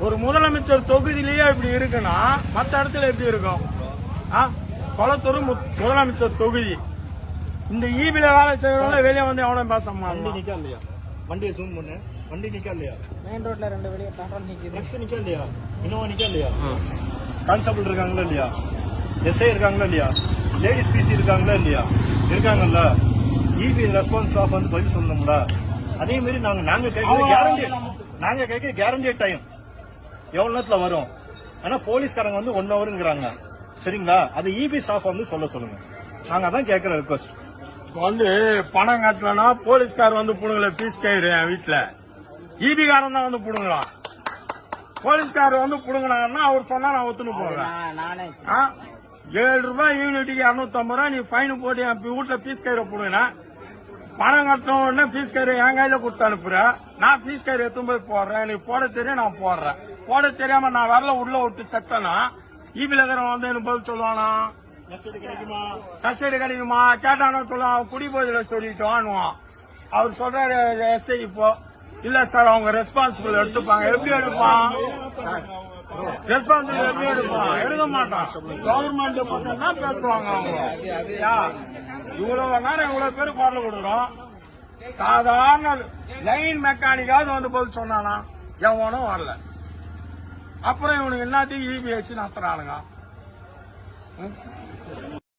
ஒரு முதலமைச்சர் தொகுதியிலேயே இப்படி இருக்குன்னா மற்ற இடத்துல எப்படி இருக்கும்? கொளத்தூர் முதலமைச்சர் தொகுதி. இந்த ஈபில வேலை செய்யறவங்க வெளியே வந்து எவனும் பேச மாட்டான். வண்டியை ஜூம் பண்ணு. வண்டி நிக்கா இல்லையா? மெயின் ரோட்ல 2 வெளியே பெட்ரோல் நிக்குது. நெக்ஸ்ட் நிக்கா இல்லையா? இன்னோவா நிக்கா இல்லையா? கான்ஸ்டபிள் இருக்காங்களா இல்லையா? எஸ்ஐ இருக்காங்களா இல்லையா? லேடிஸ் பிசி இருக்காங்களா இல்லையா? இருக்காங்கல்ல. இபி ரெஸ்பான்ஸ் ஸ்டாஃப் வந்து பதில் சொல்லணும்ல. அதே மாதிரி நாங்க கேட்க கேரண்டி டைம் எவ்வளவு நேரத்துல வரும். ஆனா போலீஸ்காரங்க வந்து 1 ஹவருங்கிறாங்க. சரிங்களா? அது இபி ஸ்டாஃப் வந்து சொல்லுங்க. நாங்க அதான் கேட்கிற ரிக்வஸ்ட். வந்து பணம் கட்டலன்னா போலீஸ்கார் வந்து புடுங்கல பீஸ் கயிறு என் வீட்டுல. ஈபி காரன் தான் வந்து புடுங்கலாம். போலீஸ்கார் வந்து புடுங்கினாருன்னா அவர் சொன்னா நான் ஒத்துன்னு போவேன். 7 ரூபாய் யூனிட்டுக்கு 250 ரூபாய் நீ ஃபைன் போட்டு என் வீட்டுல பீஸ் கயிறை புடுங்கின. பணம் கட்டணும் உடனே பீஸ் கயிறு என் கையில கொடுத்து அனுப்புற. நான் பீஸ் கயிறு எடுத்து போய் போடுறேன். எனக்கு போட தெரியும், நான் போடுறேன். போட தெரியாம நான் வரல உள்ள விட்டு செத்தனா ஈபில இருக்கிறவன் வந்து எனக்கு பதில் சொல்லுவானா? கஸ்டடி கிடைக்குமா கேட்டானு சொல்லுவான். குடி போதில சொல்லிட்டோம். அவர் சொல்றாரு எஸ்ஐ இப்போ இல்ல சார் அவங்க ரெஸ்பான்சிபிள் எடுத்துப்பாங்க. எப்படி எடுப்பான்? ரெஸ்பான்சிபிள் எப்படி எடுப்பான்? எடுக்க மாட்டான். கவர்மெண்ட் பக்கம் தான் பேசுவாங்க அவங்க. இவ்வளவு நேரம் இவ்வளவு பேர் குரல் கொடுக்குறோம். சாதாரண லைன் மெக்கானிக்காவது வந்து பதில் சொன்னானா? எவனும் வரல. அப்புறம் இவனுக்கு எல்லாத்தையும் இபி வச்சு நடத்துறானுங்க.